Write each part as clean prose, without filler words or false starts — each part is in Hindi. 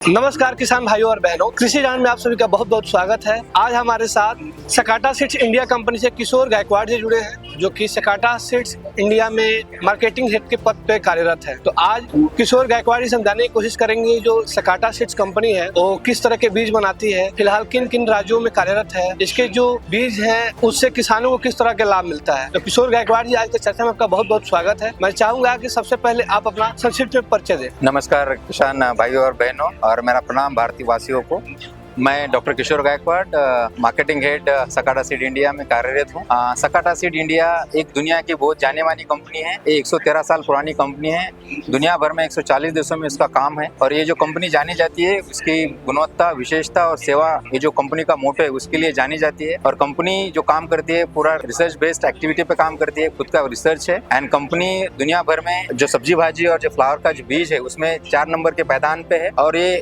नमस्कार किसान भाइयों और बहनों, कृषि ज्ञान में आप सभी का बहुत बहुत स्वागत है। आज हमारे साथ सकाटा सीड्स इंडिया कंपनी से किशोर गायकवाड़ जी जुड़े हैं, जो कि सकाटा सीड्स इंडिया में मार्केटिंग हेड के पद पे कार्यरत है। तो आज किशोर गायकवाड़ जी समझाने की कोशिश करेंगे जो सकाटा सीड्स कंपनी है वो किस तरह के बीज बनाती है, फिलहाल किन किन राज्यों में कार्यरत है, इसके जो बीज है उससे किसानों को किस तरह के लाभ मिलता है। तो किशोर गायकवाड़ जी, आज की चर्चा में आपका बहुत बहुत स्वागत है। मैं चाहूंगा कि सबसे पहले आप अपना संक्षिप्त में परिचय दें। नमस्कार किसान भाइयों और बहनों, और मेरा प्रणाम भारतीय वासियों को। मैं doctor Kishore Gaikwad, marketing head Sakata seed India में कार्यरत हूँ। सकाटा सीड इंडिया एक दुनिया की बहुत जानी मानी कंपनी है। ये 113 साल पुरानी कंपनी है। दुनिया भर में 140 देशों में इसका काम है। और ये जो कंपनी जानी जाती है उसकी गुणवत्ता, विशेषता और सेवा, ये जो कंपनी का मोटो है उसके लिए जानी जाती है। और कंपनी जो काम करती है पूरा रिसर्च बेस्ड एक्टिविटी पे काम करती है, खुद का रिसर्च है। एंड कंपनी दुनिया भर में जो सब्जी भाजी और जो फ्लावर का जो बीज है उसमें 4 नंबर के पैदान पे है। और ये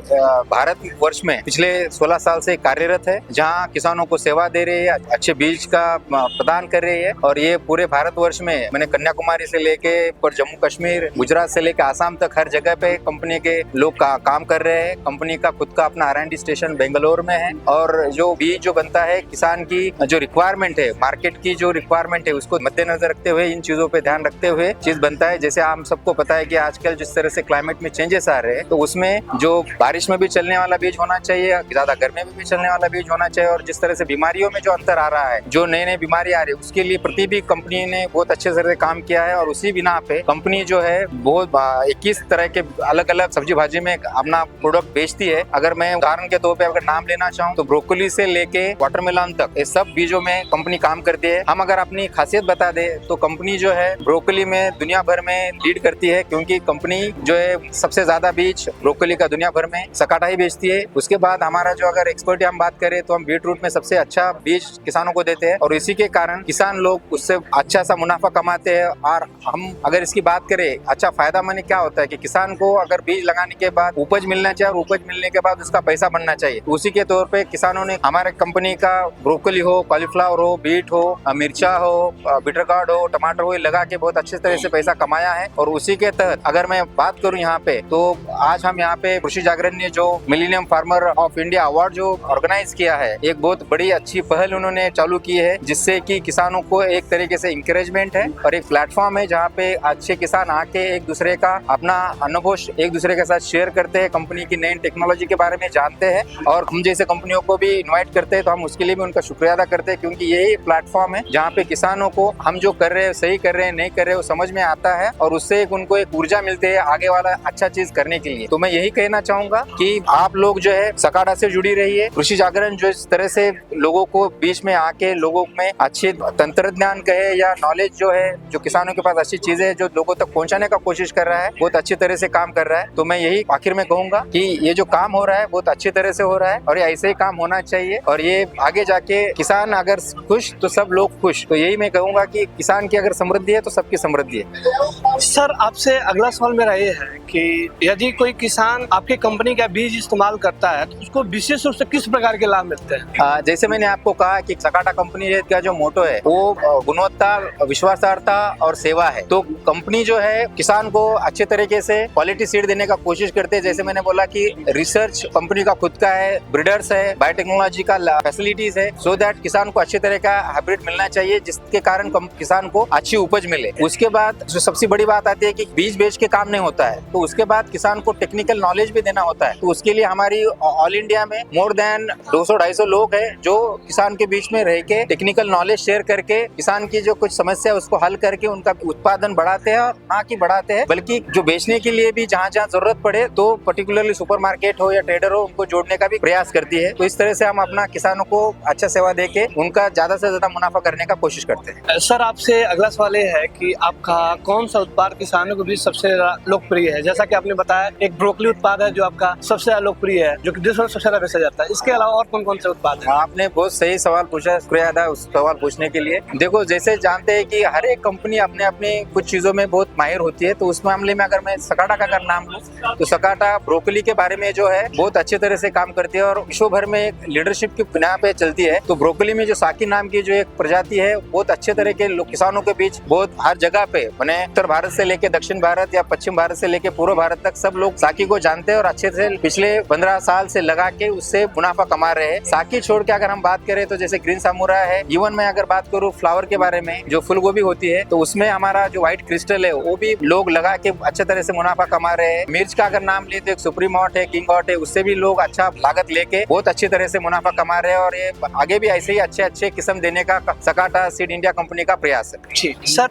भारत वर्ष में पिछले 16 साल से कार्यरत है, जहां किसानों को सेवा दे रही है, अच्छे बीज का प्रदान कर रही है। और ये पूरे भारतवर्ष में मैंने कन्याकुमारी से लेके पर जम्मू कश्मीर, गुजरात से लेकर आसाम तक हर जगह पे कंपनी के लोग काम कर रहे हैं। कंपनी का खुद का अपना R&D स्टेशन बेंगलोर में है। और जो बीज जो बनता है, किसान की जो रिक्वायरमेंट है, मार्केट की जो रिक्वायरमेंट है उसको मद्देनजर रखते हुए, इन चीजों पे ध्यान रखते हुए चीज बनता है। जैसे हम सबको पता है कि आजकल जिस तरह से क्लाइमेट में चेंजेस आ रहे हैं, तो उसमें जो बारिश में भी चलने वाला बीज होना चाहिए, ज्यादा गर्मी में भी चलने वाला बीज होना चाहिए। और जिस तरह से बीमारियों में जो अंतर आ रहा है, जो नई नई बीमारी आ रही है, उसके लिए प्रति भी कंपनी ने बहुत अच्छे तरह से काम किया है। और उसी बिना पे कंपनी जो है बहुत 21 तरह के अलग अलग सब्जी भाजी में अपना प्रोडक्ट बेचती है। अगर मैं उदाहरण के तौर पे अगर नाम लेना चाहूँ तो ब्रोकली से लेके वाटरमेलन तक ये सब बीजों में कंपनी काम करती है। हम अगर अपनी खासियत बता दे तो कंपनी जो है ब्रोकली में दुनिया भर में लीड करती है, क्योंकि कंपनी जो है सबसे ज्यादा बीज ब्रोकली का दुनिया भर में सकाटा ही बेचती है। उसके बाद हमारा जो अगर एक्सपर्ट हम बात करें तो हम बीटरूट में सबसे अच्छा बीज किसानों को देते हैं। और इसी के कारण किसान लोग उससे अच्छा सा मुनाफा कमाते हैं। और हम अगर इसकी बात करें, अच्छा फायदा माने क्या होता है कि किसान को अगर बीज लगाने के बाद उपज मिलना चाहिए, और उपज मिलने के बाद उसका पैसा बनना चाहिए। उसी के तौर पे किसानों ने हमारे कंपनी का ब्रोकली हो, कॉलीफ्लावर हो, बीट हो, मिर्चा हो, बिटर गार्ड हो, टमाटर हो, लगा के बहुत अच्छे तरह से पैसा कमाया है। और उसी के तहत अगर मैं बात करूं यहाँ पे, तो आज हम यहाँ पे कृषि जागरण ने जो millennium farmer of India award जो ऑर्गेनाइज किया है, एक बहुत बड़ी अच्छी पहल उन्होंने चालू की है, जिससे कि किसानों को एक तरीके से इंकरेजमेंट है और एक प्लेटफॉर्म है जहाँ पे अच्छे किसान आके एक दूसरे का अपना अनुभव एक दूसरे के साथ शेयर करते हैं, कंपनी की नई टेक्नोलॉजी के बारे में जानते हैं। और हम जैसे कंपनियों को भी इन्वाइट करते हैं, तो हम उसके लिए भी उनका शुक्रिया अदा करते हैं, क्योंकि यही प्लेटफॉर्म है जहाँ पे किसानों को हम जो कर रहे हैं, सही कर रहे हैं, नहीं कर रहे हैं, वो समझ में आता है। और उससे उनको एक ऊर्जा मिलती है आगे वाला अच्छा चीज करने के लिए। तो मैं यही कहना चाहूंगा कि आप लोग जो है सकाटा से जुड़ी रहिए। कृषि जागरण जो इस तरह से लोगों को बीच में आके लोगों में अच्छे तंत्रज्ञान कहे या नॉलेज जो है, जो किसानों के पास अच्छी चीजें है, जो लोगों तक पहुंचाने का कोशिश कर रहा है, बहुत अच्छी तरह से काम कर रहा है। तो मैं यही आखिर में कहूंगा कि ये जो काम हो रहा है बहुत अच्छी तरह से हो रहा है, और ये ऐसे ही काम होना चाहिए। और ये आगे जाके किसान अगर खुश तो सब लोग खुश। तो यही मैं कहूंगा कि किसान की अगर समृद्धि है तो सबकी समृद्धि है। सर, आपसे अगला सवाल मेरा ये है कि यदि कोई किसान आपकी कंपनी का बीज इस्तेमाल करता है तो उसको विशेष रूप से किस प्रकार के लाभ मिलते हैं? जैसे मैंने आपको कहा कि सकाटा कंपनी का जो मोटो है वो गुणवत्ता, विश्वासार्हता और सेवा है। तो कंपनी जो है किसान को अच्छे तरीके से क्वालिटी सीड देने का कोशिश करते हैं। जैसे मैंने बोला कि रिसर्च कंपनी का खुद का है, ब्रीडर्स है, बायोटेक्नोलॉजी का फैसिलिटीज है, सो दैट किसान को अच्छे तरह का हाइब्रिड मिलना चाहिए, जिसके कारण किसान को अच्छी उपज मिले। उसके बाद जो सबसे बड़ी बात आती है कि बीज बेच के काम नहीं होता है, तो उसके बाद किसान को टेक्निकल नॉलेज भी देना होता है। तो उसके लिए हमारी ऑल इंडिया में मोर देन 200-250 लोग हैं जो किसान के बीच में रह के टेक्निकल नॉलेज शेयर करके किसान की जो कुछ समस्या है उसको हल करके उनका उत्पादन बढ़ाते हैं। और ना कि बढ़ाते हैं, बल्कि जो बेचने के लिए भी जहाँ जहाँ जरूरत पड़े, तो पर्टिकुलरली सुपरमार्केट हो या ट्रेडर हो, उनको जोड़ने का भी प्रयास करती है। तो इस तरह से हम अपना किसानों को अच्छा सेवा देके उनका ज्यादा से ज्यादा मुनाफा करने का कोशिश करते हैं। सर, आपसे अगला सवाल ये है कि आपका कौन सा उत्पाद किसानों के बीच सबसे लोकप्रिय है? जैसा कि आपने बताया, एक ब्रोकली उत्पाद है जो आपका सबसे ज्यादा लोकप्रिय है, जो कि देश में सबसे ज्यादा मैसेज आता है। इसके अलावा और कौन कौन से उत्पाद हैं? आपने बहुत सही सवाल पूछा, शुक्रिया अदा उस सवाल पूछने के लिए। देखो, जैसे जानते हैं कि हर एक कंपनी अपने अपने कुछ चीजों में बहुत माहिर होती है, तो उस मामले में अगर मैं सकाटा का अगर नाम लूं तो सकाटा ब्रोकली के बारे में जो है बहुत अच्छे तरह से काम करती है और विश्व भर में एक लीडरशिप की बिना पे चलती है। तो ब्रोकली में जो साकी नाम की जो एक प्रजाति है, बहुत अच्छे तरह के किसानों के बीच बहुत हर जगह पे मैंने उत्तर भारत से लेके दक्षिण भारत या पश्चिम भारत से लेके पूर्व भारत तक सब लोग साकी को जानते हैं और अच्छे से पिछले 15 साल से लगा के उससे मुनाफा कमा रहे हैं। साकी छोड़ के अगर हम बात करें तो जैसे ग्रीन सामुरा है, इवन मैं अगर बात करूँ फ्लावर के बारे में, जो फूल गोभी होती है, तो उसमें हमारा जो व्हाइट क्रिस्टल है वो भी लोग लगा के अच्छे तरह से मुनाफा कमा रहे हैं। मिर्च का अगर नाम ले तो एक सुप्रीम हॉट है, किंग हॉट है, उससे भी लोग अच्छा लागत लेके बहुत अच्छी तरह से मुनाफा कमा रहे हैं और ये आगे भी ऐसे ही अच्छे अच्छे किस्म देने का सकाटा सीड इंडिया कंपनी का प्रयास है। जी सर,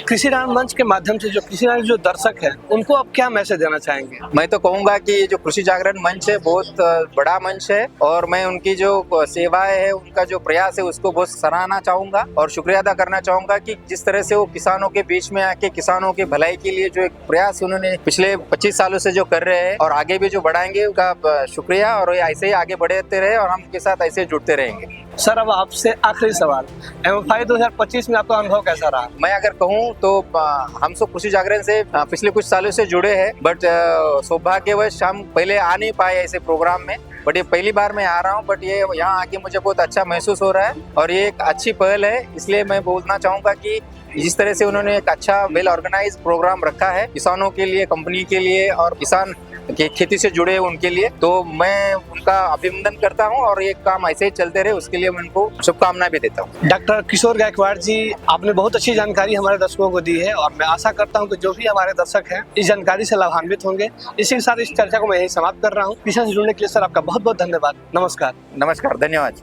कृषि ज्ञान मंच के माध्यम से जो कृषि ज्ञान जो दर्शक है उनको आप क्या मैसेज देना चाहेंगे? मैं तो कहूंगा कि जो कृषि जागरण मंच है बहुत बड़ा मंच है और मैं उनकी जो सेवाएं है, उनका जो प्रयास है उसको बहुत सराहना चाहूंगा और शुक्रिया अदा करना चाहूंगा कि जिस तरह से वो किसानों के बीच में आके किसानों की भलाई के लिए जो एक प्रयास उन्होंने पिछले 25 सालों से जो कर रहे हैं और आगे भी जो बढ़ाएंगे उनका शुक्रिया और ऐसे ही आगे बढ़ते रहे और हम उनके साथ ऐसे जुड़ते रहेंगे। सर, अब आपसे आखिरी सवाल, MFI 2025 में आपका अनुभव कैसा रहा? मैं अगर कहूँ तो हम सब कृषि जागरण से पिछले कुछ सालों से जुड़े हैं, बट सौभाग्यवश हम पहले आ नहीं पाए ऐसे प्रोग्राम में, बट ये पहली बार मैं आ रहा हूँ। बट ये यहाँ आके मुझे बहुत अच्छा महसूस हो रहा है और ये एक अच्छी पहल है, इसलिए मैं बोलना चाहूँगा कि जिस तरह से उन्होंने एक अच्छा वेल ऑर्गेनाइज प्रोग्राम रखा है किसानों के लिए, कंपनी के लिए और किसान के खेती से जुड़े उनके लिए, तो मैं उनका अभिनंदन करता हूं और ये काम ऐसे ही चलते रहे उसके लिए मैं उनको शुभकामनाएं भी देता हूं। डॉक्टर किशोर गायकवाड़ जी, आपने बहुत अच्छी जानकारी हमारे दर्शकों को दी है और मैं आशा करता हूं कि जो भी हमारे दर्शक हैं इस जानकारी से लाभान्वित होंगे। इसी के साथ इस चर्चा को मैं यही समाप्त कर रहा हूं। किसान से जुड़ने के लिए सर आपका बहुत बहुत धन्यवाद। नमस्कार। नमस्कार, धन्यवाद।